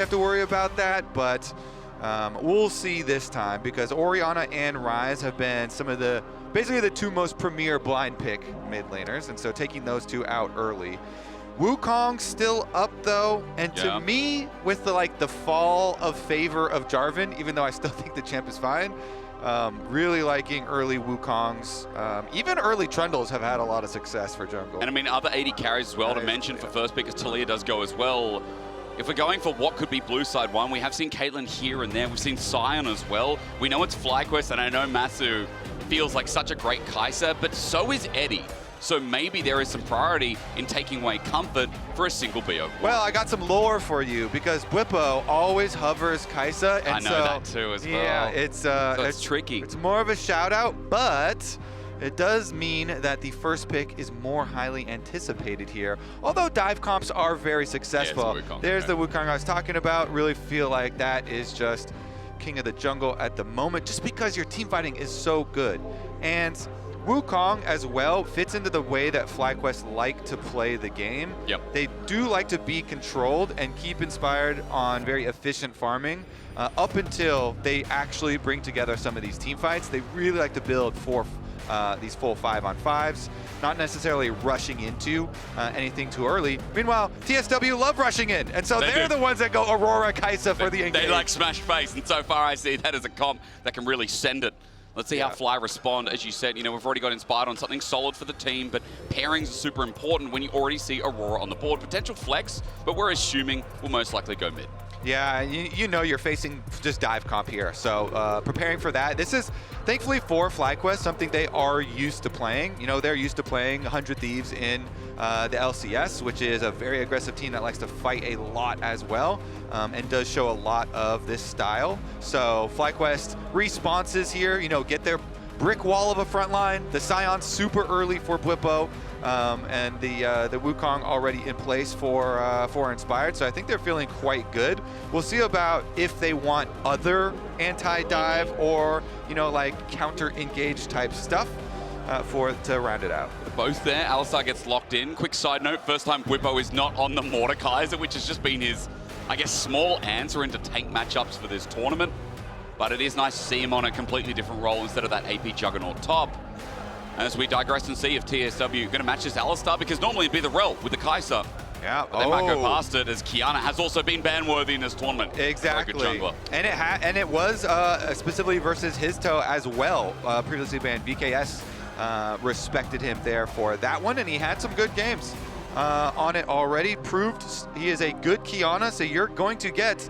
have to worry about that, but we'll see this time because Orianna and Ryze have been some of the basically the two most premier blind pick mid laners, and so taking those two out early. Wukong still up though, and to me, with the fall of favor of Jarvan, even though I still think the champ is fine, really liking early Wukongs. Even early Trundles have had a lot of success for jungle. And I mean, other AD carries as well to mention for first pick, as Talia does go as well. If we're going for what could be blue side one, we have seen Caitlyn here and there. We've seen Sion as well. We know it's FlyQuest, and I know Massu feels like such a great Kaisa, but so is Eddie. So maybe there is some priority in taking away comfort for a single BO. Well, I got some lore for you because Bwipo always hovers Kaisa. And I know that too as well. Yeah, it's tricky. It's more of a shout out, but it does mean that the first pick is more highly anticipated here. Although dive comps are very successful. Yeah, there's the Wukong I was talking about. Really feel like that is just king of the jungle at the moment, just because your team fighting is so good. And Wukong as well fits into the way that FlyQuest like to play the game. Yep. They do like to be controlled and keep inspired on very efficient farming up until they actually bring together some of these team fights. They really like to build for these full 5-on-5s, not necessarily rushing into anything too early. Meanwhile, TSW love rushing in, and so they're the ones that go Aurora, Kaisa for the engage. They like smash face, and so far I see that as a comp that can really send it. Let's see how Fly respond. As you said, you know, we've already got inspired on something solid for the team, but pairings are super important when you already see Aurora on the board. Potential flex, but we're assuming we'll most likely go mid. Yeah, you know you're facing just dive comp here, so preparing for that. This is, thankfully for FlyQuest, something they are used to playing. You know, they're used to playing 100 Thieves in the LCS, which is a very aggressive team that likes to fight a lot as well, and does show a lot of this style. So FlyQuest responses here, you know, get their brick wall of a front line. The Sion super early for Bwipo, and the Wukong already in place for Inspired. So I think they're feeling quite good. We'll see about if they want other anti-dive or, you know, like counter-engage type stuff to round it out. Both there. Alistar gets locked in. Quick side note, first time Bwipo is not on the Mordekaiser, which has just been his, I guess, small answer into tank matchups for this tournament. But it is nice to see him on a completely different role instead of that AP Juggernaut top. As we digress and see if TSW going to match this Alistar, because normally it'd be the Rel with the Kaisa. Yeah, but they might go past it, as Qiyana has also been ban-worthy in this tournament. Exactly. And it was specifically versus Hizto as well, previously banned. VKS respected him there for that one, and he had some good games on it already. Proved he is a good Qiyana, so you're going to get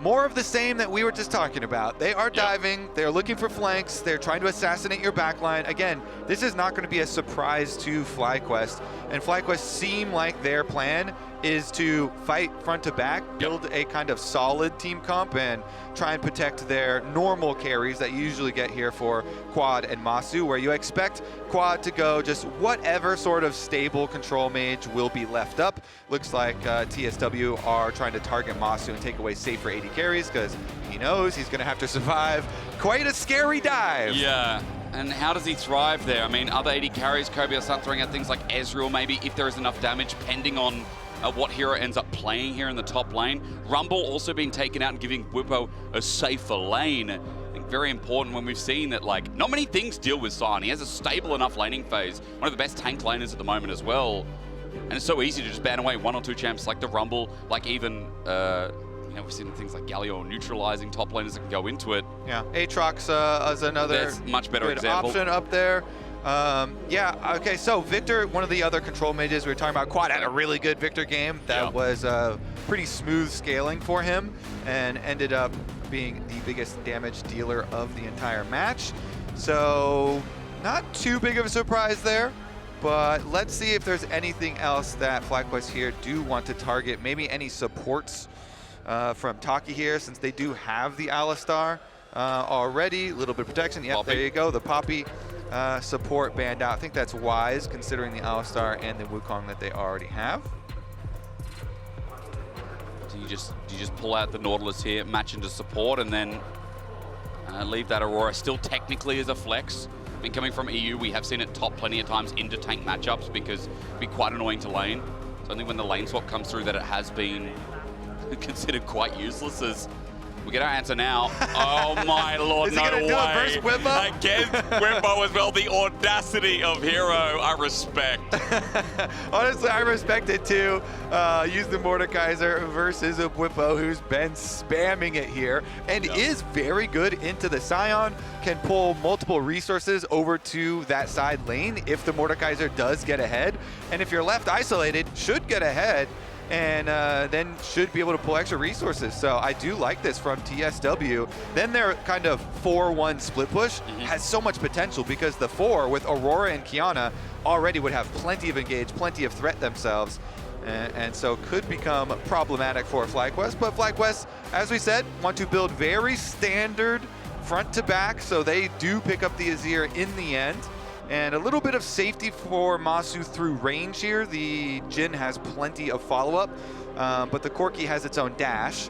more of the same that we were just talking about. They are diving, they're looking for flanks, they're trying to assassinate your backline. Again, this is not going to be a surprise to FlyQuest, and FlyQuest seem like their plan is to fight front to back, build a kind of solid team comp, and try and protect their normal carries that you usually get here for Quad and Massu, where you expect Quad to go just whatever sort of stable control mage will be left up. Looks like TSW are trying to target Massu and take away safer AD carries, because he knows he's going to have to survive quite a scary dive. Yeah. And how does he thrive there? I mean, other AD carries, Kobe will start throwing out things like Ezreal, maybe, if there is enough damage, pending on what hero ends up playing here in the top lane. Rumble also being taken out and giving Bwipo a safer lane. I think very important when we've seen that, like, not many things deal with Sion. He has a stable enough laning phase, one of the best tank laners at the moment as well. And it's so easy to just ban away one or two champs like the Rumble, like even, you know, we've seen things like Galio neutralizing top laners that can go into it. Yeah, Aatrox is another That's much better good example. Option up there. Yeah, okay, so Victor, one of the other control mages we were talking about, Quad had a really good Victor game that was pretty smooth scaling for him and ended up being the biggest damage dealer of the entire match. So not too big of a surprise there, but let's see if there's anything else that FlyQuest here do want to target. Maybe any supports from Taki here, since they do have the Alistar already. A little bit of protection. Yep, there you go, the Poppy support banned out. I think that's wise considering the Alistar and the Wukong that they already have. Do you just pull out the Nautilus here, match into support, and then leave that Aurora still technically as a flex? I mean, coming from EU, we have seen it top plenty of times into tank matchups because it'd be quite annoying to lane. So I think when the lane swap comes through that it has been considered quite useless as we get our answer now. Oh my lord, Is he no gonna way. do it versus Bwipo? Against Bwipo as well, the audacity of Hero, I respect. Honestly, I respect it too. Use the Mordekaiser versus a Bwipo who's been spamming it here and is very good into the Sion, can pull multiple resources over to that side lane if the Mordekaiser does get ahead. And if you're left isolated, should get ahead and then should be able to pull extra resources. So I do like this from TSW. Then their kind of 4-1 split push has so much potential because the 4 with Aurora and Qiyana already would have plenty of engage, plenty of threat themselves, and so could become problematic for FlyQuest. But FlyQuest, as we said, want to build very standard front to back, so they do pick up the Azir in the end. And a little bit of safety for Massu through range here. The Jhin has plenty of follow-up, but the Corki has its own dash.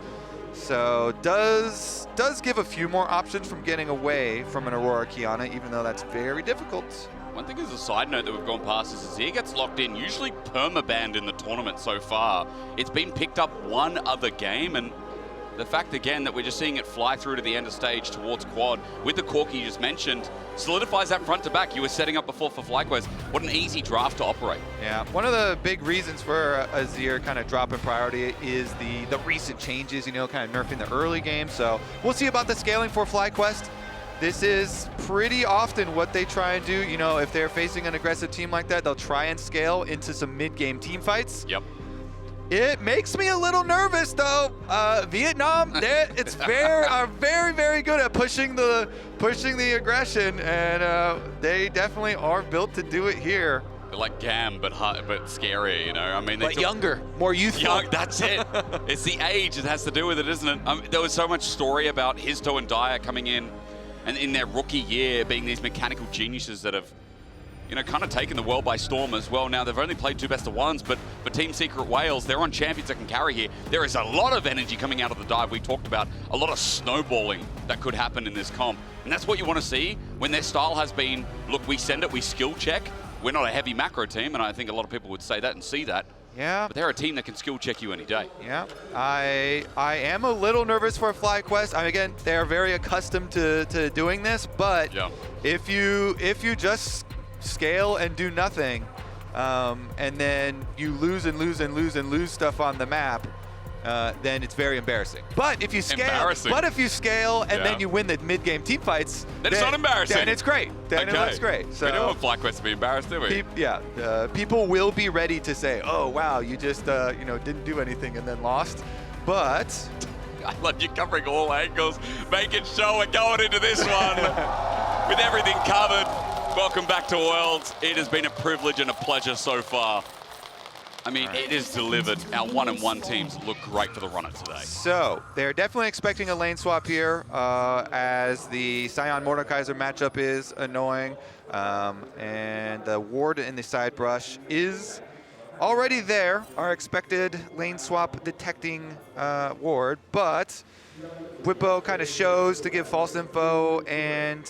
So does give a few more options from getting away from an Aurora Qiyana, even though that's very difficult. One thing as a side note that we've gone past is Azir gets locked in, usually perma-banned in the tournament so far. It's been picked up one other game, and the fact again that we're just seeing it fly through to the end of stage towards quad with the Corki you just mentioned solidifies that front to back you were setting up before for FlyQuest. What an easy draft to operate. Yeah, one of the big reasons for Azir kind of dropping priority is the recent changes, you know, kind of nerfing the early game. So we'll see about the scaling for FlyQuest. This is pretty often what they try and do. You know, if they're facing an aggressive team like that, they'll try and scale into some mid-game team fights. Yep. It makes me a little nervous, though. Vietnam, it's are very, very good at pushing the aggression, and they definitely are built to do it here. They're like Gam, but scarier, you know. I mean, but younger, more youthful. That's it. It's the age that has to do with it, isn't it? There was so much story about Hizto and Dyer coming in, and in their rookie year being these mechanical geniuses that have, you know, kind of taken the world by storm as well. Now, they've only played 2 best-of-1s, but for Team Secret Wales, they're on champions that can carry here. There is a lot of energy coming out of the dive. We talked about a lot of snowballing that could happen in this comp. And that's what you want to see when their style has been, look, we send it, we skill check. We're not a heavy macro team, and I think a lot of people would say that and see that. Yeah. But they're a team that can skill check you any day. Yeah. I am a little nervous for FlyQuest. I mean, again, they're very accustomed to doing this, but if you just scale and do nothing, and then you lose and lose and lose and lose stuff on the map, then it's very embarrassing. But if you scale, and then you win the mid-game team fights, then it's not embarrassing. Then it's great. Then it looks great. So we don't want FlyQuest to be embarrassed, do we? People will be ready to say, "Oh wow, you just you know, didn't do anything and then lost." But I love you covering all angles, making sure we're going into this one with everything covered. Welcome back to Worlds. It has been a privilege and a pleasure so far. I mean, it is delivered. Our 1-on-1 teams look great for the runner today. So they're definitely expecting a lane swap here, as the Sion Mordekaiser matchup is annoying, and the ward in the side brush is already there. Our expected lane swap detecting ward, but Bwipo kind of shows to give false info, and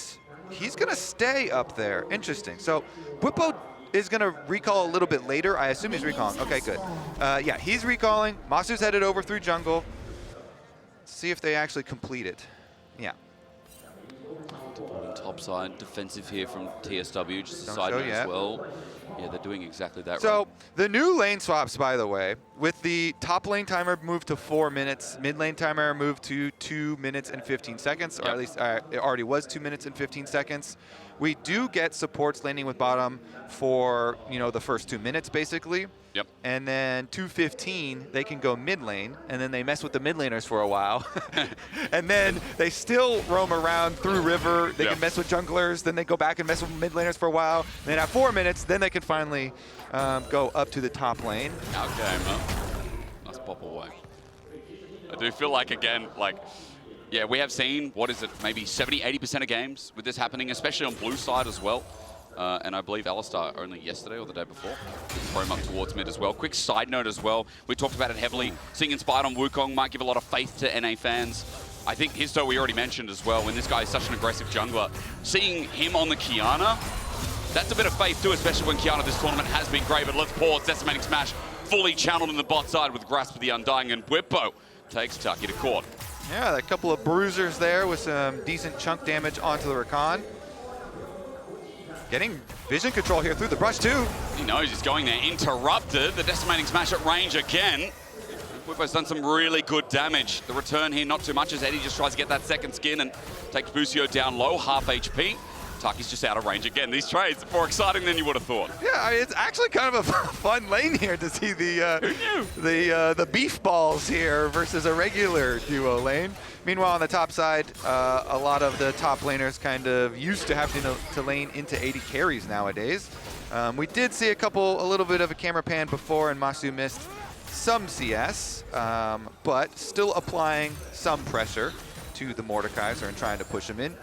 he's going to stay up there. Interesting. So Bwipo is going to recall a little bit later. I assume he's recalling. Okay, good. Yeah, he's recalling. Massu's headed over through jungle. Let's see if they actually complete it. Yeah. Top side defensive here from TSW, just a side note as well. Yeah, they're doing exactly that. So right. The new lane swaps, by the way, with the top lane timer moved to 4 minutes, mid lane timer moved to 2 minutes and 15 seconds, or at least it already was 2 minutes and 15 seconds. We do get supports laning with bottom for, you know, the first 2 minutes basically. Yep. And then 2:15, they can go mid lane, and then they mess with the mid laners for a while. And then they still roam around through river. They can mess with junglers, then they go back and mess with mid laners for a while. And then at 4 minutes, then they can finally go up to the top lane. Okay, man. Nice pop away. I do feel like, again, like, yeah, we have seen, what is it, maybe 70-80% of games with this happening, especially on blue side as well. And I believe Alistar only yesterday or the day before throw him up towards mid as well. Quick side note as well, we talked about it heavily. Seeing Inspired on Wukong might give a lot of faith to NA fans. I think Hizto we already mentioned as well, when this guy is such an aggressive jungler. Seeing him on the Qiyana, that's a bit of faith too, especially when Qiyana this tournament has been great. But let's pause, Decimating Smash fully channeled in the bot side with Grasp of the Undying, and Bwipo takes Taki to court. Yeah, a couple of bruisers there with some decent chunk damage onto the Rakan. Getting vision control here through the brush too. He knows he's going there, interrupted. The decimating smash at range again. Bwipo's done some really good damage. The return here, not too much, as Eddie just tries to get that second skin and takes Busio down low, half HP. Taki's just out of range again. These trades are more exciting than you would have thought. Yeah, I mean, it's actually kind of a fun lane here to see the beef balls here versus a regular duo lane. Meanwhile, on the top side, a lot of the top laners kind of used to having to lane into AD carries nowadays. We did see a little bit of a camera pan before, and Massu missed some CS, but still applying some pressure to the Mordekaiser and trying to push him in.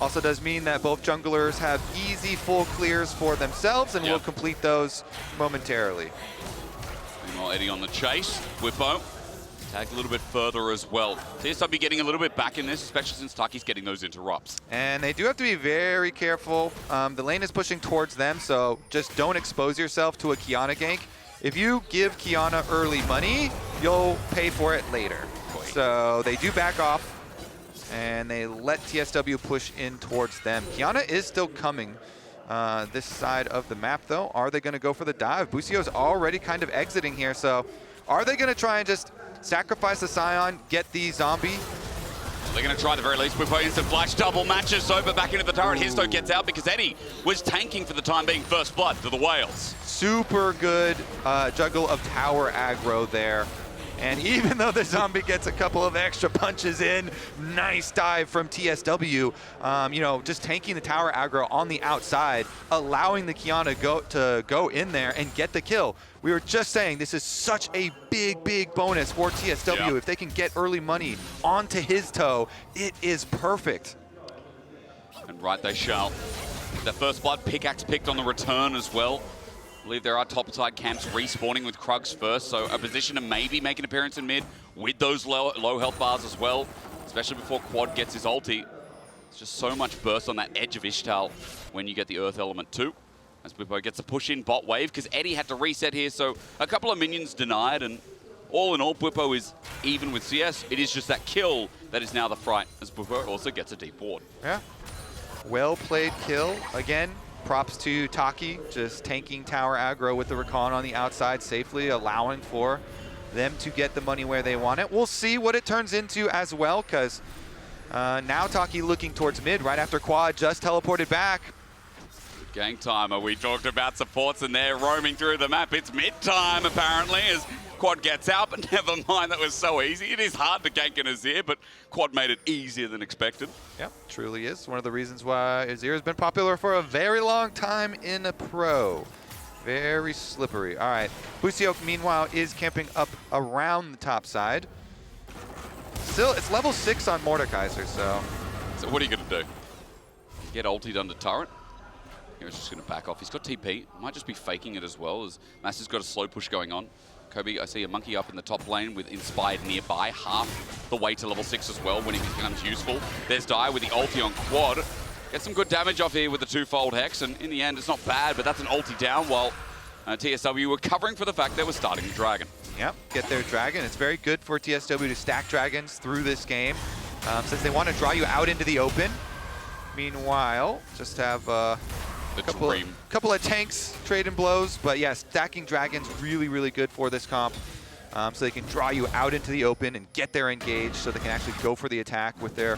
Also does mean that both junglers have easy full clears for themselves and will complete those momentarily. Meanwhile, Eddie on the chase. Bwipo tagged a little bit further as well. TSW getting a little bit back in this, especially since Taki's getting those interrupts. And they do have to be very careful. The lane is pushing towards them, so just don't expose yourself to a Qiyana gank. If you give Qiyana early money, you'll pay for it later. So they do back off, and they let TSW push in towards them. Qiyana is still coming this side of the map, though. Are they going to go for the dive? Busio's already kind of exiting here, so are they going to try and just sacrifice the Sion, get the zombie? They're going to try at the very least. Bwipo instant flash, double matches over back into the turret. Hizto gets out because Eddie was tanking for the time being first blood to the whales. Super good juggle of tower aggro there. And even though the zombie gets a couple of extra punches in, nice dive from TSW, you know, just tanking the tower aggro on the outside, allowing the Qiyana to go in there and get the kill. We were just saying this is such a big bonus for TSW. Yeah. If they can get early money onto Hizto, it is perfect. And right they shall. The first blood pickaxe picked on the return as well. I believe there are topside camps respawning with Krugs first, so a position to maybe make an appearance in mid with those low health bars as well, especially before Quad gets his ulti. It's just so much burst on that edge of Ishtal when you get the Earth Element too. As Bwipo gets a push in bot wave, because Eddie had to reset here, so a couple of minions denied, and all in all, Bwipo is even with CS. It is just that kill that is now the fright, as Bwipo also gets a deep ward. Yeah, well played kill. Again, props to Taki, just tanking tower aggro with the Rakan on the outside safely, allowing for them to get the money where they want it. We'll see what it turns into as well, because now Taki looking towards mid right after Quad just teleported back. Gang timer, we talked about supports and they're roaming through the map. It's mid time apparently as Quad gets out, but never mind, that was so easy. It is hard to gank an Azir, but Quad made it easier than expected. Yep, truly is. One of the reasons why Azir has been popular for a very long time in a pro. Very slippery. All right, Busio, meanwhile, is camping up around the top side. Still, it's level 6 on Mordekaiser, so. So what are you going to do? Get ultied under turret? He's just going to back off. He's got TP. Might just be faking it as well, as Massu's got a slow push going on. Kobe, I see a monkey up in the top lane with Inspired nearby, half the way to level 6 as well when he becomes useful. There's Dai with the ulti on Quad. Get some good damage off here with the twofold Hex, and in the end, it's not bad, but that's an ulti down while TSW were covering for the fact they were starting the Dragon. Yep, get their Dragon. It's very good for TSW to stack Dragons through this game, since they want to draw you out into the open. Meanwhile, just have a couple of tanks trading blows, but yeah, stacking Dragons really good for this comp, so they can draw you out into the open and get there engaged, so they can actually go for the attack with their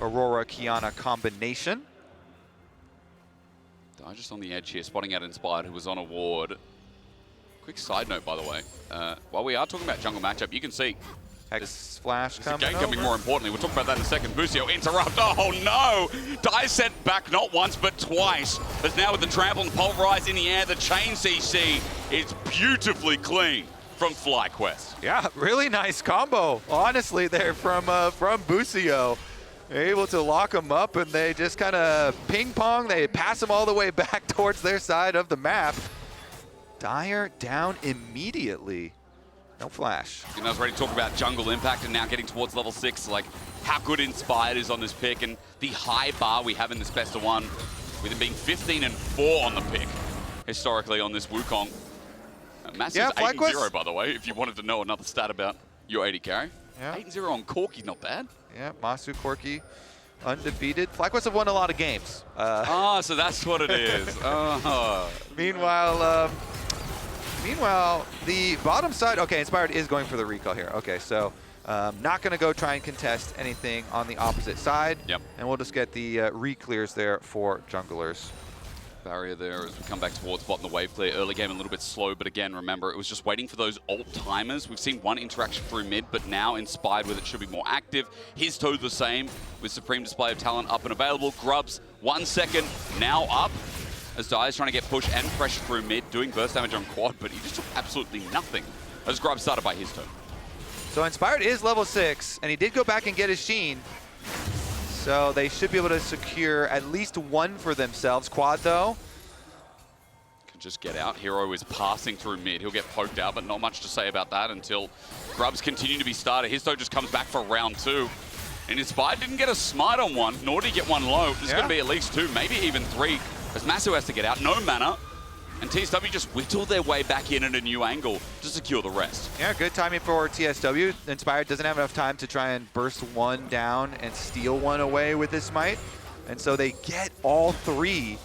Aurora Qiyana combination. Just on the edge here, spotting out Inspired, who was on a ward. Quick side note, by the way, while we are talking about jungle matchup, you can see Hex flash coming more importantly. We'll talk about that in a second. Busio interrupt. Oh no! Dai sent back not once but twice. But now with the trample and pulverize in the air, the chain CC is beautifully clean from FlyQuest. Yeah, really nice combo. Honestly, there from Busio. They're able to lock them up, and they just kind of ping pong. They pass them all the way back towards their side of the map. Dire down immediately. No flash. And I was ready to talk about jungle impact and now getting towards level 6, like how good Inspired is on this pick and the high bar we have in this best of 1, with it being 15-4 on the pick historically on this Wukong. Massu's 8-0, by the way, if you wanted to know another stat about your AD carry. Yeah. 8-0 on Corki, not bad. Yeah, Massu, Corki, undefeated. FlyQuest have won a lot of games. So that's what it is. Meanwhile, the bottom side, okay, Inspired is going for the recall here. Okay, so not going to go try and contest anything on the opposite side. Yep. And we'll just get the re-clears there for junglers. Barrier there as we come back towards bot in the wave clear. Early game a little bit slow, but again, remember, it was just waiting for those ult timers. We've seen one interaction through mid, but now Inspired with it should be more active. Hizto the same, with Supreme Display of Talent up and available. Grubs, 1 second, now up. As Dire's trying to get push and pressure through mid, doing burst damage on quad, but he just took absolutely nothing. As Grubs started by Hizto. So Inspired is level 6, and he did go back and get his Sheen. So they should be able to secure at least one for themselves. Quad, though. Can just get out. Hero is passing through mid. He'll get poked out, but not much to say about that until Grubs continue to be started. Hizto just comes back for round 2. And Inspired didn't get a smite on one, nor did he get one low. There's going to be at least 2, maybe even 3, as Massu has to get out. No mana. And TSW just whittled their way back in at a new angle to secure the rest. Yeah, good timing for TSW. Inspired doesn't have enough time to try and burst one down and steal one away with this smite. And so they get all 3.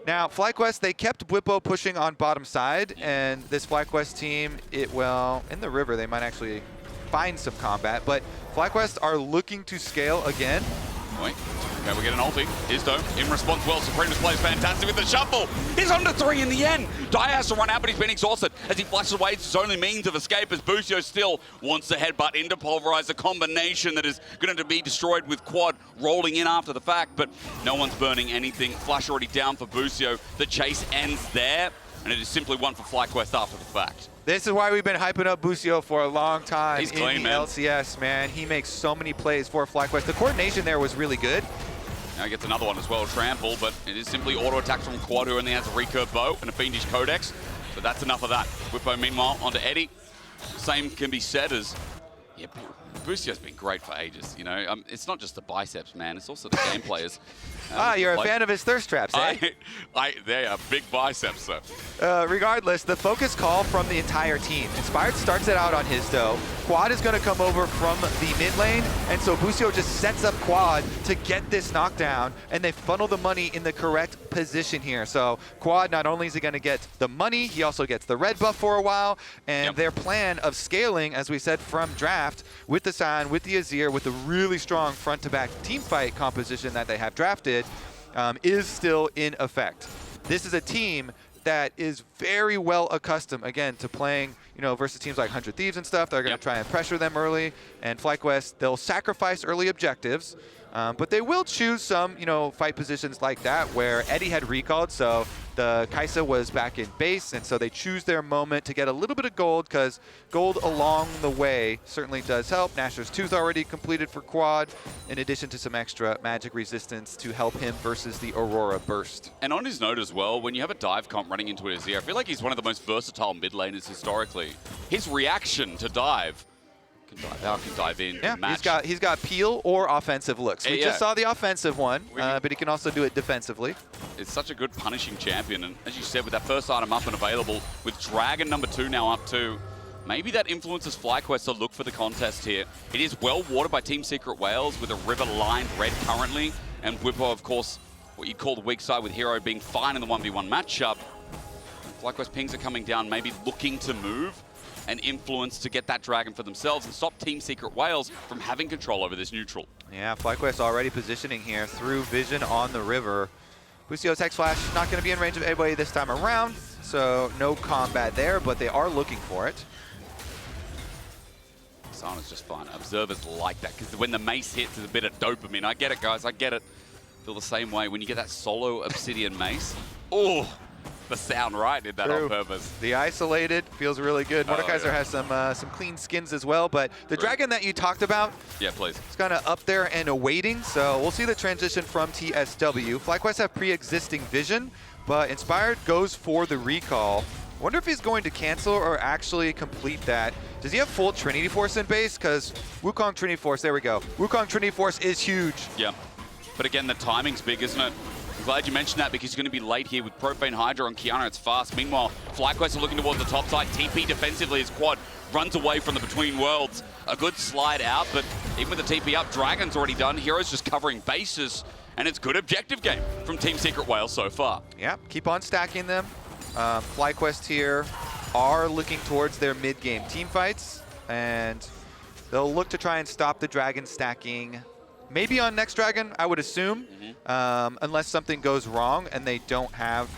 Now, FlyQuest, they kept Bwipo pushing on bottom side. And this FlyQuest team, well, in the river, they might actually find some combat. But FlyQuest are looking to scale again. Wait. Okay, we get an ulti. Hizto in response well. Supreme Display is fantastic with the shuffle. He's under 3 in the end. Dire has to run out, but he's been exhausted as he flashes away. It's his only means of escape as Busio still wants to headbutt into Pulverize, a combination that is going to be destroyed with Quad rolling in after the fact, but no one's burning anything. Flash already down for Busio. The chase ends there, and it is simply one for FlyQuest after the fact. This is why we've been hyping up Busio for a long time. He's clean, in the man. LCS, man. He makes so many plays for FlyQuest. The coordination there was really good. Now he gets another one as well, Trample, but it is simply auto attacks from Quad, who only has a recurve bow and a Fiendish Codex. So that's enough of that. Bwipo, meanwhile, onto Eddie. Same can be said as, yeah, Busio's been great for ages, you know. It's not just the biceps, man. It's also the game players. You're a fan of his thirst traps, eh? They are big biceps, though. Regardless, the focus call from the entire team. Inspired starts it out on Hizto. Quad is going to come over from the mid lane, and so Busio just sets up Quad to get this knockdown, and they funnel the money in the correct position here. So Quad, not only is he going to get the money, he also gets the red buff for a while, and their plan of scaling, as we said from draft, with the Sion, with the Azir, with the really strong front-to-back teamfight composition that they have drafted, is still in effect. This is a team that is very well accustomed, again, to playing, you know, versus teams like 100 Thieves and stuff. They're going to try and pressure them early. And FlyQuest, they'll sacrifice early objectives, but they will choose some, you know, fight positions like that where Eddie had recalled, so the Kaisa was back in base, and so they choose their moment to get a little bit of gold, because gold along the way certainly does help. Nasher's Tooth already completed for Quad, in addition to some extra magic resistance to help him versus the Aurora burst. And on his note as well, when you have a dive comp running into an Azir, I feel like he's one of the most versatile mid laners historically. His reaction to dive, can dive out, can dive in, can match. He's got peel or offensive looks. We just saw the offensive one, but he can also do it defensively. It's such a good punishing champion, and as you said, with that first item up and available, with Dragon number 2 now up too, maybe that influences FlyQuest to look for the contest here. It is well watered by Team Secret Whales with a river lined red currently, and Bwipo, of course, what you'd call the weak side with Hero being fine in the 1v1 matchup. FlyQuest pings are coming down, maybe looking to move and influence to get that Dragon for themselves and stop Team Secret Whales from having control over this neutral. Yeah, FlyQuest already positioning here through vision on the river. Busio's Hex Flash not going to be in range of anybody this time around, so no combat there, but they are looking for it. Sion is just fine. Observers like that, because when the mace hits, there's a bit of dopamine. I get it, guys, I get it. Feel the same way when you get that solo Obsidian mace. Oh, the sound right did that on purpose. The isolated feels really good. Mordekaiser has some clean skins as well, but the Dragon that you talked about, please, it's kind of up there and awaiting, so we'll see the transition from TSW. FlyQuest have pre-existing vision, but Inspired goes for the recall. Wonder if he's going to cancel or actually complete that. Does he have full Trinity Force in base? Because Wukong Trinity Force, there we go. Wukong Trinity Force is huge. Yeah, but again, the timing's big, isn't it? I'm glad you mentioned that because he's going to be late here with Profane Hydra on Qiyana. It's fast. Meanwhile, FlyQuest are looking towards the top side. TP defensively as Quad runs away from the Between Worlds. A good slide out, but even with the TP up, Dragon's already done. Heroes just covering bases, and it's good objective game from Team Secret Whale so far. Yeah, keep on stacking them. FlyQuest here are looking towards their mid-game team fights, and they'll look to try and stop the Dragon stacking. Maybe on next Dragon, I would assume, unless something goes wrong and they don't have,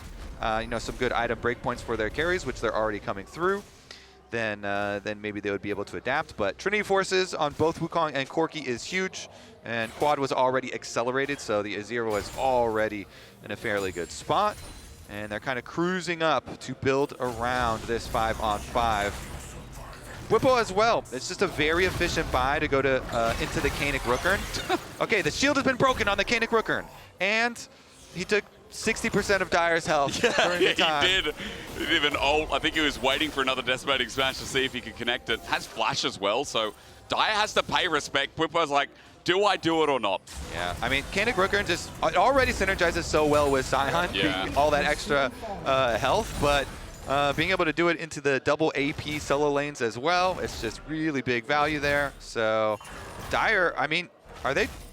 some good item breakpoints for their carries, which they're already coming through. Then maybe they would be able to adapt. But Trinity Forces on both Wukong and Corki is huge, and Quad was already accelerated, so the Azir was already in a fairly good spot. And they're kind of cruising up to build around this 5-on-5. Bwipo as well. It's just a very efficient buy to go to into the Kainic Rookern. Okay, the shield has been broken on the Kainic Rookern, and he took 60% of Dire's health during the time. He did. He did even ult. I think he was waiting for another decimating smash to see if he could connect it. Has flash as well, so Dire has to pay respect. Bwipo's like, do I do it or not? Yeah, I mean, Kainic Rookern just already synergizes so well with Sion, all that extra health, but being able to do it into the double AP solo lanes as well, it's just really big value there. So Dire, I mean,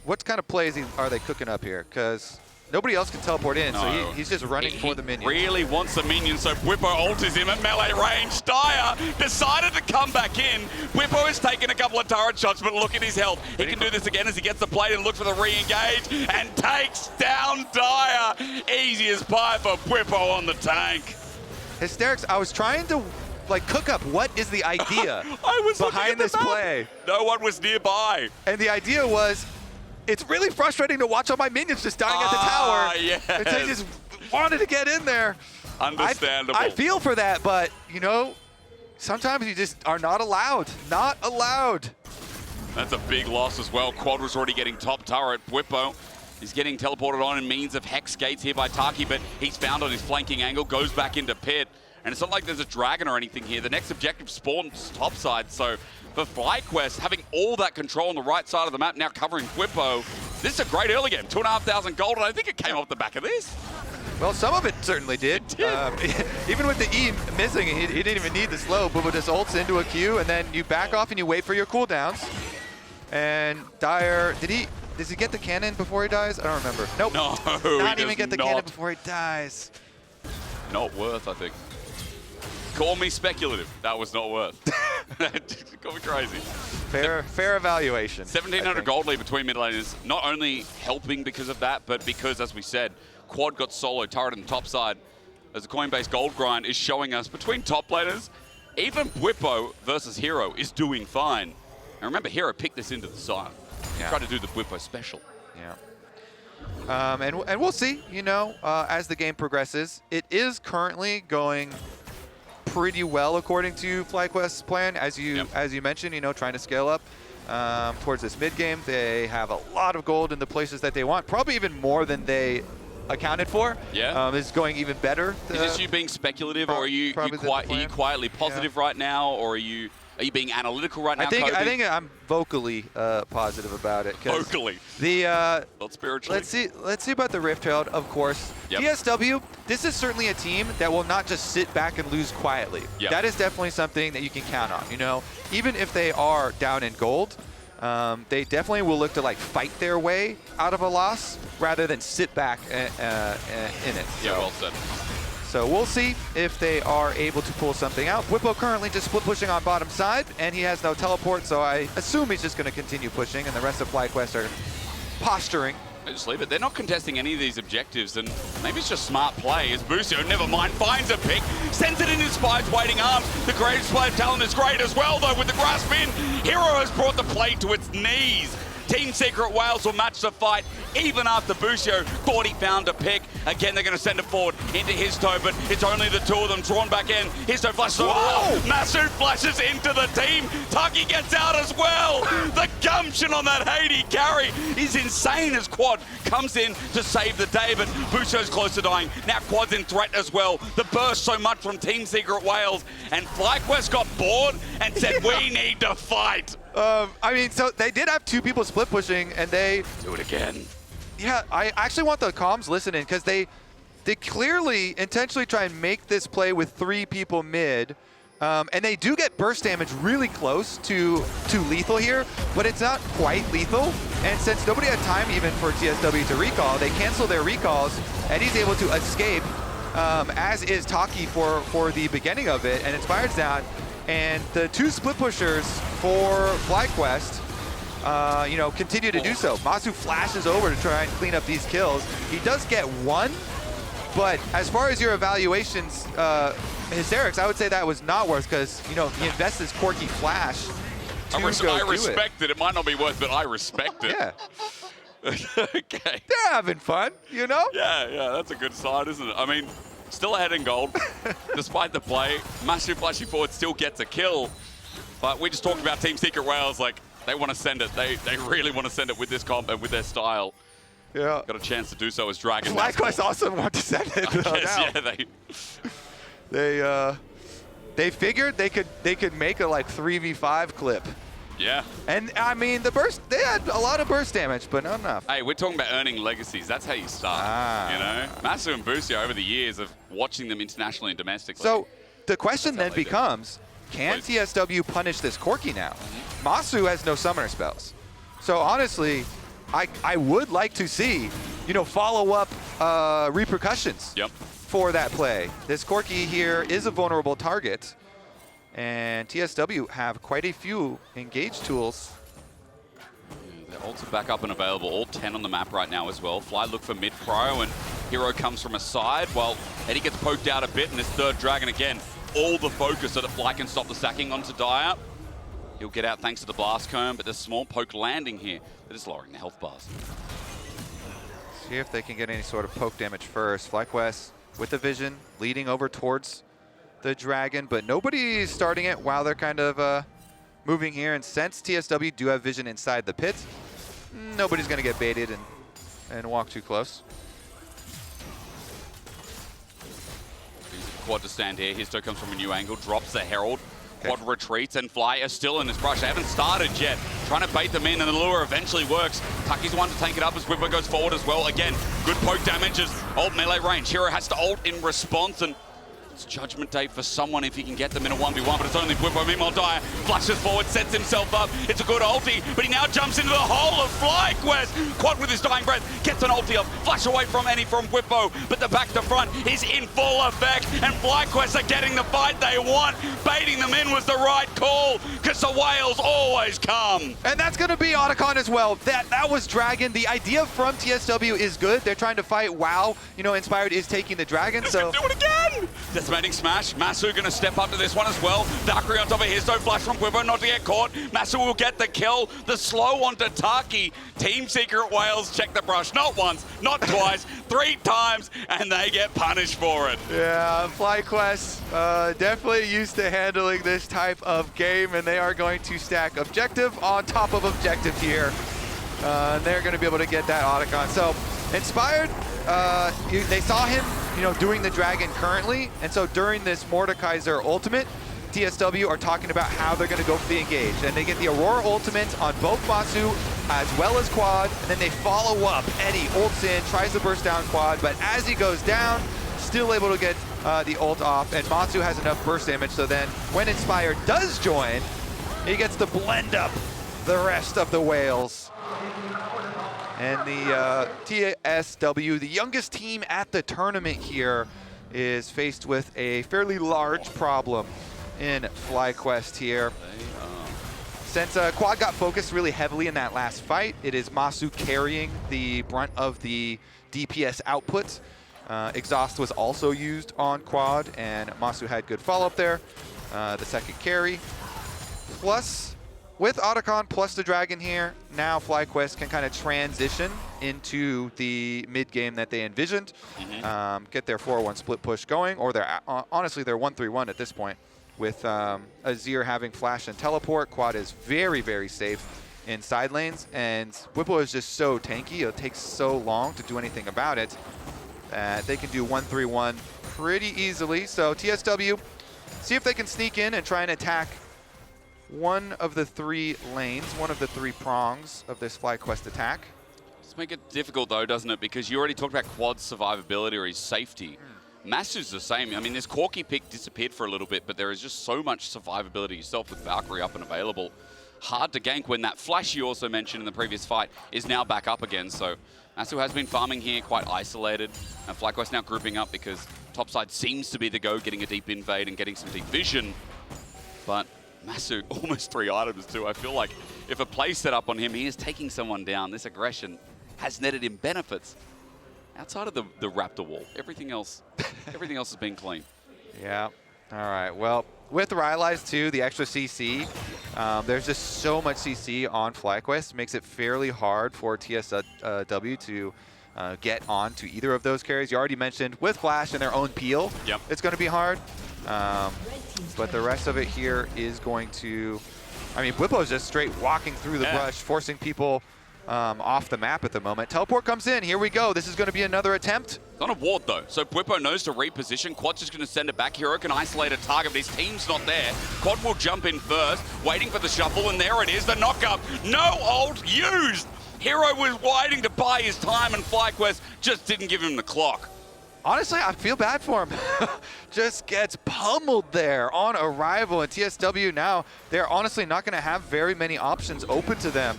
what kind of plays are they cooking up here? Because nobody else can teleport in, so he's just running for the minion. He really wants the minion, so Bwipo ultis him at melee range. Dire decided to come back in. Bwipo has taken a couple of turret shots, but look at his health. He can do this again as he gets the plate and looks for the re-engage and takes down Dire. Easy as pie for Bwipo on the tank. Hysterics, I was trying to cook up what is the idea behind this play. No one was nearby. And the idea was, it's really frustrating to watch all my minions just dying at the tower. Yes. And they just wanted to get in there. Understandable. I feel for that, but, sometimes you just are not allowed. Not allowed. That's a big loss as well. Quad was already getting top turret. Bwipo is getting teleported on in means of Hex Gates here by Taki, but he's found on his flanking angle, goes back into pit. And it's not like there's a dragon or anything here. The next objective spawns topside, so for FlyQuest, having all that control on the right side of the map, now covering Bwipo, this is a great early game. 2,500 gold, and I think it came off the back of this. Well, some of it certainly did. Even with the E missing, he didn't even need the slow. Bwipo just ults into a Q, and then you back off and you wait for your cooldowns. And Dire, does he get the cannon before he dies? I don't remember. Nope. No, not even get the cannon before he dies. Not worth, I think. Call me speculative. That was not worth. Call me crazy. Fair evaluation. 1,700 gold lead between mid laners, not only helping because of that, but because, as we said, Quad got solo turret on the top side. As the coin-based gold grind is showing us between top laners, even Bwipo versus Hero is doing fine. And remember, Hero picked this into the side. Try to do the Bwipo special. Yeah. And we'll see, as the game progresses. It is currently going pretty well according to FlyQuest's plan, as you mentioned, trying to scale up towards this mid game. They have a lot of gold in the places that they want, probably even more than they accounted for. It's going even better. Is this you being speculative, or are you quietly positive right now, or are you being analytical right now? I think I'm vocally positive about it. Vocally. Not spiritually. Let's see about the Rift Herald, of course. TSW, this is certainly a team that will not just sit back and lose quietly. That is definitely something that you can count on. Even if they are down in gold, they definitely will look to fight their way out of a loss rather than sit back in it. Well said. So we'll see if they are able to pull something out. Bwipo currently just split pushing on bottom side, and he has no teleport, so I assume he's just going to continue pushing, and the rest of FlyQuest are posturing. Just leave it. They're not contesting any of these objectives, and maybe it's just smart play as Busio, never mind, finds a pick, sends it in his Spide's waiting arms. The great display of talent is great as well, though, with the grasp in. Hero has brought the plate to its knees. Team Secret Whales will match the fight even after Busio thought he found a pick. Again, they're going to send it forward into Hizto, but it's only the two of them drawn back in. Hizto flashes. Oh, Massu flashes into the team. Taki gets out as well. The gumption on that Haiti carry is insane as Quad comes in to save the day, but Busio's close to dying. Now Quad's in threat as well. The burst so much from Team Secret Whales, and FlyQuest got bored and said, we need to fight. So they did have two people split pushing, and they do it again. Yeah, I actually want the comms listening because they clearly intentionally try and make this play with 3 people mid. And they do get burst damage really close to lethal here, but it's not quite lethal. And since nobody had time even for TSW to recall, they cancel their recalls. Eddie's able to escape, as is Taki for the beginning of it, and Inspired's down. And the 2 split pushers for FlyQuest, you know, continue to do so. Massu flashes over to try and clean up these kills. He does get 1, but as far as your evaluations, Hysterics, I would say that was not worth because, you know, he invests his Corki flash to I respect it. It might not be worth, but I respect it. Yeah. Okay. They're having fun, you know? Yeah, that's a good sign, isn't it? I mean, still ahead in gold, despite the play. Massu flashing forward still gets a kill, but we just talked about Team Secret Wales, like, they want to send it. They really want to send it with this comp and with their style. Yeah. Got a chance to do so as Dragon. FlyQuest also want to send it. They figured they could make a like 3v5 clip. Yeah. And I mean the burst, they had a lot of burst damage, but not enough. Hey, we're talking about earning legacies. That's how you start. You know, Massu and Busio over the years of watching them internationally and domestically. So the question then becomes, can TSW punish this Corki now? Massu has no summoner spells. So honestly, I would like to see, you know, follow-up repercussions for that play. This Corki here is a vulnerable target, and TSW have quite a few engage tools. Their ults are back up and available, all 10 on the map right now as well. Fly look for mid-prio, and Hero comes from a side, while Eddie gets poked out a bit, and this third Dragon again, all the focus so that Fly can stop the sacking onto Dire. He'll get out thanks to the blast cone, but the small poke landing here that is lowering the health bars. See if they can get any sort of poke damage first. FlyQuest with the vision, leading over towards the Dragon, but nobody's starting it while they're kind of moving here. And since TSW do have vision inside the pit, nobody's going to get baited and walk too close. Quad to stand here. Hizto comes from a new angle, drops the Herald. Quad retreats, and Fly are still in this brush. They haven't started yet. Trying to bait them in, and the lure eventually works. Taki's the one to take it up as Bwipo goes forward as well. Again, good poke damage as ult melee range. Hero has to ult in response, and it's Judgment Day for someone if he can get them in a 1v1, but it's only Bwipo. Meanwhile, Dire flashes forward, sets himself up. It's a good ulti, but he now jumps into the hole of FlyQuest. Quad with his dying breath, gets an ulti off. Flash away from any from Bwipo, but the back to front is in full effect, and FlyQuest are getting the fight they want. Baiting them in was the right call, because the whales always come. And that's going to be Otacon as well. That was Dragon. The idea from TSW is good. They're trying to fight while, you know, Inspired is taking the Dragon. So do it again! Decimating smash. Massu going to step up to this one as well. Valkyrie on top of Hizto, flash from Bwipo, not to get caught. Massu will get the kill. The slow onto Taki. Team Secret Wales check the brush. Not once, not twice, 3 times, and they get punished for it. Yeah, FlyQuest definitely used to handling this type of game, and they are going to stack objective on top of objective here. And they're going to be able to get that Otacon. So Inspired, they saw him, you know, doing the Dragon currently, and so during this Mordekaiser ultimate, TSW are talking about how they're going to go for the engage, and they get the Aurora ultimate on both Massu as well as Quad, and then they follow up. Eddie ults in, tries to burst down Quad, but as he goes down, still able to get the ult off, and Massu has enough burst damage, so then when Inspired does join, he gets to blend up the rest of the whales. And the TSW, the youngest team at the tournament here, is faced with a fairly large problem in FlyQuest here. Since Quad got focused really heavily in that last fight, it is Massu carrying the brunt of the DPS output. Exhaust was also used on Quad, and Massu had good follow-up there. The second carry. Plus, with Otacon plus the Dragon here, now FlyQuest can kind of transition into the mid game that they envisioned, get their 4-1 split push going, or they're honestly they're 1-3-1 at this point. With Azir having flash and teleport, Quad is very, very safe in side lanes, and Bwipo is just so tanky. It takes so long to do anything about it. They can do 1-3-1 pretty easily. So TSW, see if they can sneak in and try and attack one of the 3 lanes, one of the 3 prongs of this FlyQuest attack. Does make it difficult though, doesn't it? Because you already talked about Quad's survivability or his safety. Massu's the same. I mean, this Corki pick disappeared for a little bit, but there is just so much survivability yourself with Valkyrie up and available. Hard to gank when that flash you also mentioned in the previous fight is now back up again. So Massu has been farming here, quite isolated. And FlyQuest now grouping up because topside seems to be the go, getting a deep invade and getting some deep vision. But Massu, almost 3 items too. I feel like if a play set up on him, he is taking someone down. This aggression has netted him benefits. Outside of the Raptor wall, everything else has been clean. Yeah. All right. Well, with Rylai's too, the extra CC, there's just so much CC on FlyQuest. Makes it fairly hard for TSW to get onto either of those carries. You already mentioned with Flash and their own peel, yep, it's going to be hard. But the rest of it here is going to... I mean, Bwipo's just straight walking through the brush, forcing people off the map at the moment. Teleport comes in. Here we go. This is going to be another attempt. It's on a ward, though, so Bwipo knows to reposition. Quad's just going to send it back. Hero can isolate a target, but his team's not there. Quad will jump in first, waiting for the shuffle, and there it is, the knock-up. No ult used! Hero was waiting to buy his time, and FlyQuest just didn't give him the clock. Honestly, I feel bad for him. Just gets pummeled there on arrival, and TSW now, they're honestly not going to have very many options open to them.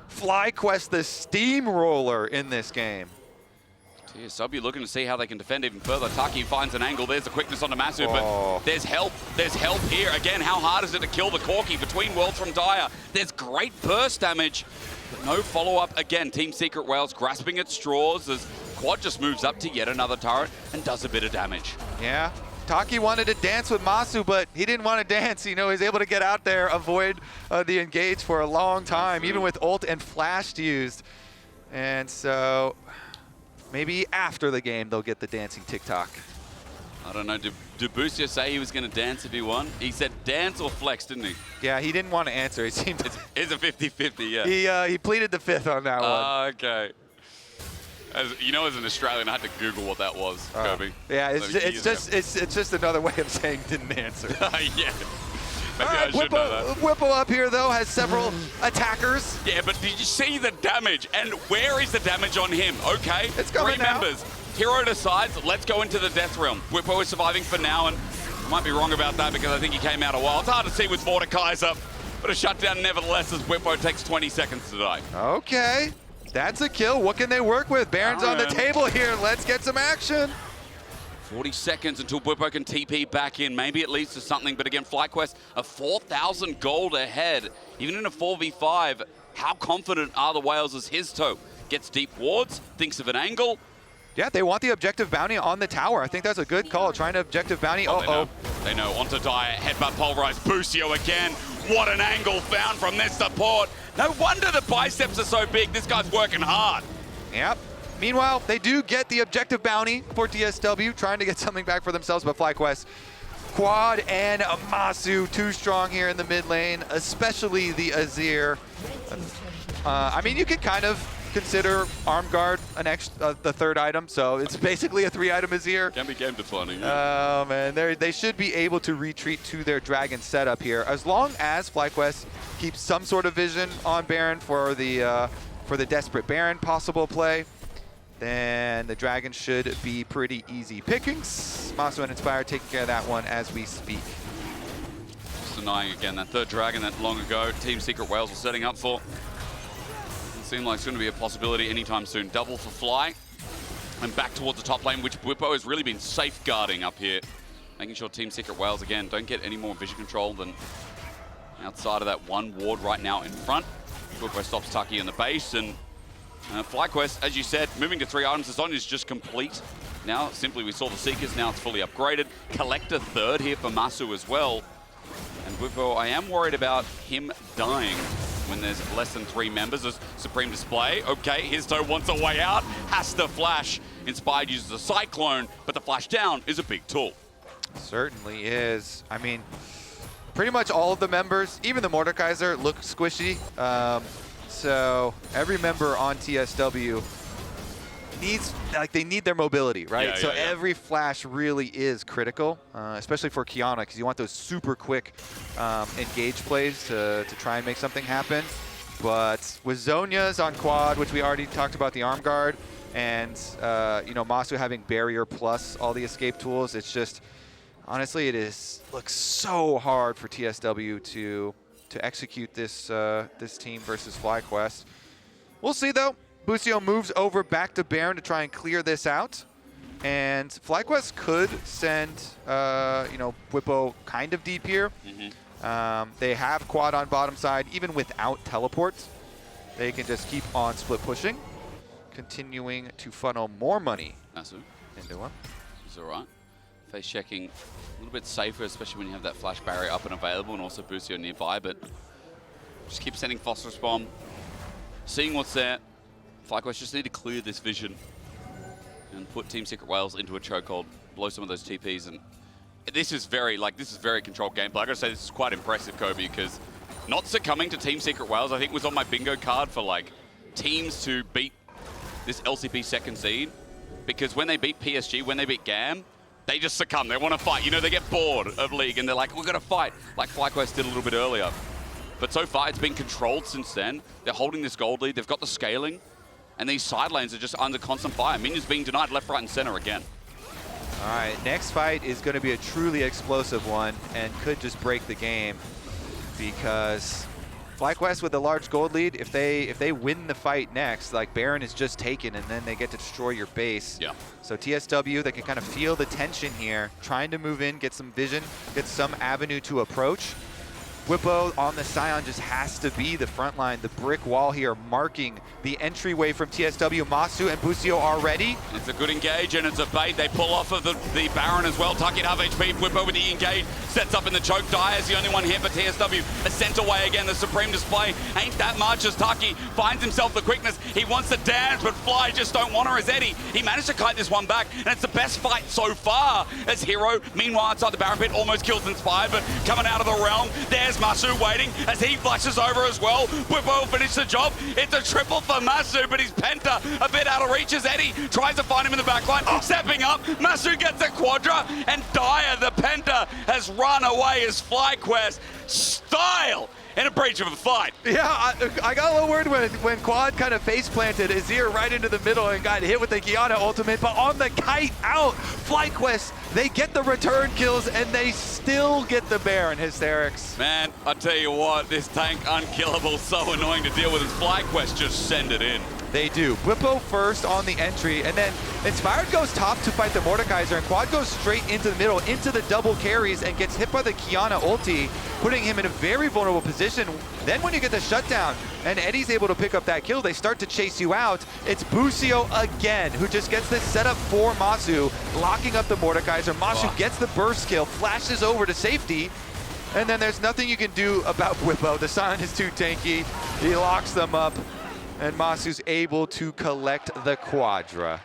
FlyQuest, the steamroller in this game. TSW looking to see how they can defend even further. Taki finds an angle. There's the quickness onto Massu, but there's help. There's help here. Again, how hard is it to kill the Corki between worlds from Dire? There's great burst damage, but no follow-up. Again, Team Secret Whales grasping at straws as Quad just moves up to yet another turret and does a bit of damage. Yeah. Taki wanted to dance with Massu, but he didn't want to dance. You know, he's able to get out there, avoid the engage for a long time, even with ult and flash used. And so maybe after the game, they'll get the dancing TikTok. I don't know. Did Busio say he was going to dance if he won? He said dance or flex, didn't he? Yeah, he didn't want to answer. He seemed to... It's a 50-50, yeah. He pleaded the fifth on that one. Okay. You know, as an Australian, I had to Google what that was, Kirby. Yeah, it's just another way of saying didn't answer. Yeah. Maybe All right, I should know that. Bwipo up here, though, has several attackers. Yeah, but did you see the damage? And where is the damage on him? Okay, it's going 3 members. Hero decides, let's go into the Death Realm. Bwipo is surviving for now, and I might be wrong about that because I think he came out a while. It's hard to see with Mordekaiser, but a shutdown nevertheless as Bwipo takes 20 seconds to die. Okay. That's a kill. What can they work with? Baron's on the table here. Let's get some action. 40 seconds until Bwipo can TP back in. Maybe it leads to something, but again, FlyQuest, a 4,000 gold ahead. Even in a 4v5, how confident are the Whales as Hizto gets deep wards, thinks of an angle. Yeah, they want the objective bounty on the tower. I think that's a good call, trying to objective bounty. They know. Onto Dire, headbutt pulverized. Busio again. What an angle found from this support. No wonder the biceps are so big. This guy's working hard. Yep. Meanwhile, they do get the objective bounty for TSW, trying to get something back for themselves, but FlyQuest. Quad and Massu too strong here in the mid lane, especially the Azir. I mean, you could kind of consider Arm Guard the third item, so it's basically a 3-item Azir. Can be game defining. Oh man, they should be able to retreat to their Dragon setup here, as long as FlyQuest keeps some sort of vision on Baron for the desperate Baron possible play. Then the Dragon should be pretty easy pickings. Massu and Inspire taking care of that one as we speak. Just denying again that third Dragon that long ago Team Secret Whales were setting up for. Seem like it's going to be a possibility anytime soon. Double for Fly, and back towards the top lane, which Bwipo has really been safeguarding up here. Making sure Team Secret Whales, again, don't get any more vision control than outside of that one ward right now in front. Bwipo stops Taki in the base, and FlyQuest, as you said, moving to 3 items. The Zon is just complete. Now, simply we saw the Seekers, now it's fully upgraded. Collector third here for Massu as well. And Bwipo, I am worried about him dying when there's less than 3 members. As Supreme Display, okay, Hizto wants a way out, has to flash. Inspired uses a Cyclone, but the flash down is a big tool. Certainly is. I mean, pretty much all of the members, even the Mordekaiser, look squishy. So every member on TSW needs, they need their mobility, right? Yeah, every flash really is critical, especially for Qiyana, because you want those super quick engage plays to try and make something happen. But with Zhonya's on quad, which we already talked about the arm guard, and you know, Massu having barrier plus all the escape tools, it's just, honestly, looks so hard for TSW to execute this this team versus FlyQuest. We'll see though. Busio moves over back to Baron to try and clear this out. And FlyQuest could send, you know, Bwipo kind of deep here. They have quad on bottom side, even without teleports. They can just keep on split pushing, continuing to funnel more money Massu into him. He's all right. Face checking a little bit safer, especially when you have that flash barrier up and available, and also Busio nearby. But just keep sending phosphorus bomb, seeing what's there. FlyQuest just need to clear this vision and put Team Secret Whales into a chokehold, blow some of those TPs, and this is very controlled gameplay. I gotta say, this is quite impressive, Kobe, because not succumbing to Team Secret Whales, I think, was on my bingo card for like teams to beat this LCP second seed, because when they beat PSG, when they beat GAM, they just succumb. They want to fight. You know, they get bored of League and they're like, we're gonna fight, like FlyQuest did a little bit earlier. But so far, it's been controlled since then. They're holding this gold lead. They've got the scaling. And these side lanes are just under constant fire. Minions being denied left, right, and center again. All right, next fight is going to be a truly explosive one and could just break the game, because FlyQuest with a large gold lead, if they win the fight next, like Baron is just taken and then they get to destroy your base. Yeah. So TSW, they can kind of feel the tension here, trying to move in, get some vision, get some avenue to approach. Bwipo on the Sion just has to be the front line, the brick wall here, marking the entryway from TSW. Massu and Busio are ready. It's a good engage, and it's a bait. They pull off of the Baron as well. Tucky at half HP. Bwipo with the engage. Sets up in the choke. Dire is the only one here for TSW. A sent away again. The Supreme Display ain't that much as Tucky finds himself the quickness. He wants to dance, but Fly just don't want her as Eddie. He managed to kite this one back, and it's the best fight so far as Hero. Meanwhile, outside the Baron pit, almost kills Inspired, but coming out of the realm, there's Massu waiting as he flashes over as well. Bwipo will finish the job. It's a triple for Massu, but he's Penta a bit out of reach as Eddie tries to find him in the backline. Stepping up, Massu gets a Quadra, and Dire, the Penta, has run away as FlyQuest style in a breach of a fight. Yeah, I got a little worried when Quad kind of face planted Azir right into the middle and got hit with the Qiyana ultimate, but on the kite out, FlyQuest, they get the return kills and they still get the Baron. Hysterics. Man, I tell you what, this tank unkillable, so annoying to deal with as FlyQuest just send it in. They do. Bwipo first on the entry, and then Inspired goes top to fight the Mordekaiser, and Quad goes straight into the middle, into the double carries, and gets hit by the Qiyana ulti, putting him in a very vulnerable position. Then when you get the shutdown, and Eddie's able to pick up that kill, they start to chase you out. It's Busio again, who just gets this set up for Massu, locking up the Mordekaiser. Massu gets the burst kill, flashes over to safety, and then there's nothing you can do about Bwipo. The Sion is too tanky. He locks them up. And Massu's able to collect the Quadra.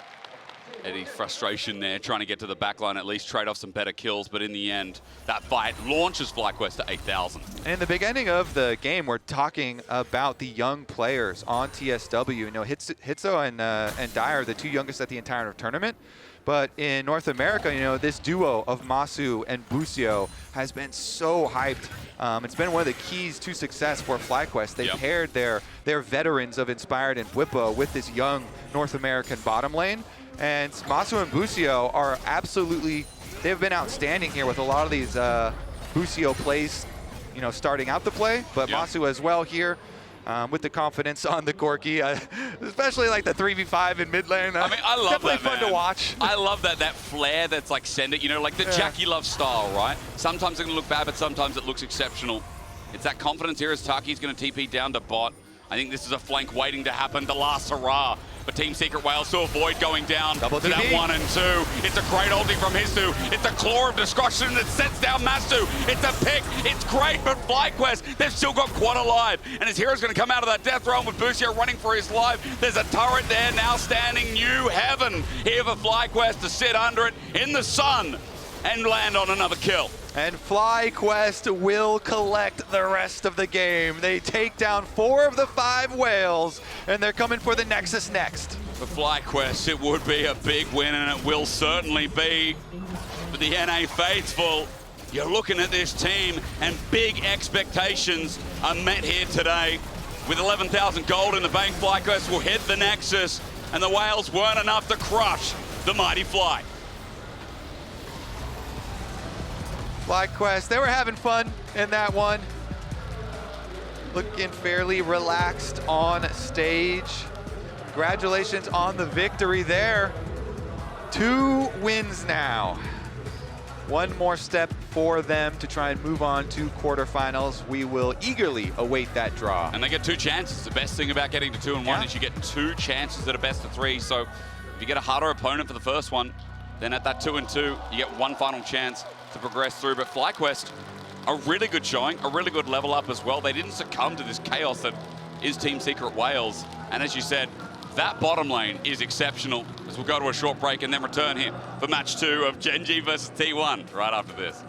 Eddie's frustration there, trying to get to the backline, at least trade off some better kills, but in the end, that fight launches FlyQuest to 8,000. And in the beginning of the game, we're talking about the young players on TSW. You know, Hizto and Dire, the two youngest at the entire tournament. But in North America, you know, this duo of Massu and Busio has been so hyped. It's been one of the keys to success for FlyQuest. They paired their veterans of Inspired and Bwipo with this young North American bottom lane. And Massu and Busio are absolutely, they've been outstanding here with a lot of these Busio plays, you know, starting out the play, but Massu as well here. With the confidence on the Corki, especially like the 3v5 in mid lane. I mean, I love definitely that, man. fun to watch. I love that flair that's like send it, you know, like the Jackie Love style, right? Sometimes it's gonna look bad, but sometimes it looks exceptional. It's that confidence here as Taki's gonna TP down to bot. I think this is a flank waiting to happen, the last hurrah. But Team Secret Whales to avoid going down Double to TP. that 1 and 2. It's a great ulti from Hizto. It's a claw of destruction that sets down Massu. It's a pick. It's great, but FlyQuest, they've still got Quad alive. And his hero's going to come out of that death realm with Busio running for his life. There's a turret there now standing new heaven here for FlyQuest to sit under it in the sun and land on another kill. And FlyQuest will collect the rest of the game. They take down 4 of the 5 whales, and they're coming for the Nexus next. For FlyQuest, it would be a big win, and it will certainly be. For the NA faithful, you're looking at this team, and big expectations are met here today. With 11,000 gold in the bank, FlyQuest will hit the Nexus, and the Whales weren't enough to crush the mighty Fly. FlyQuest, they were having fun in that one. Looking fairly relaxed on stage. Congratulations on the victory there. 2 wins now. One more step for them to try and move on to quarterfinals. We will eagerly await that draw. And they get 2 chances. The best thing about getting to 2 and 1 is you get 2 chances at a best of 3. So if you get a harder opponent for the first one, then at that 2 and 2, you get 1 final chance to progress through. But FlyQuest, a really good showing, a really good level up as well. They didn't succumb to this chaos that is Team Secret Wales. And as you said, that bottom lane is exceptional. As we'll go to a short break and then return here for match 2 of Gen G versus T1 right after this.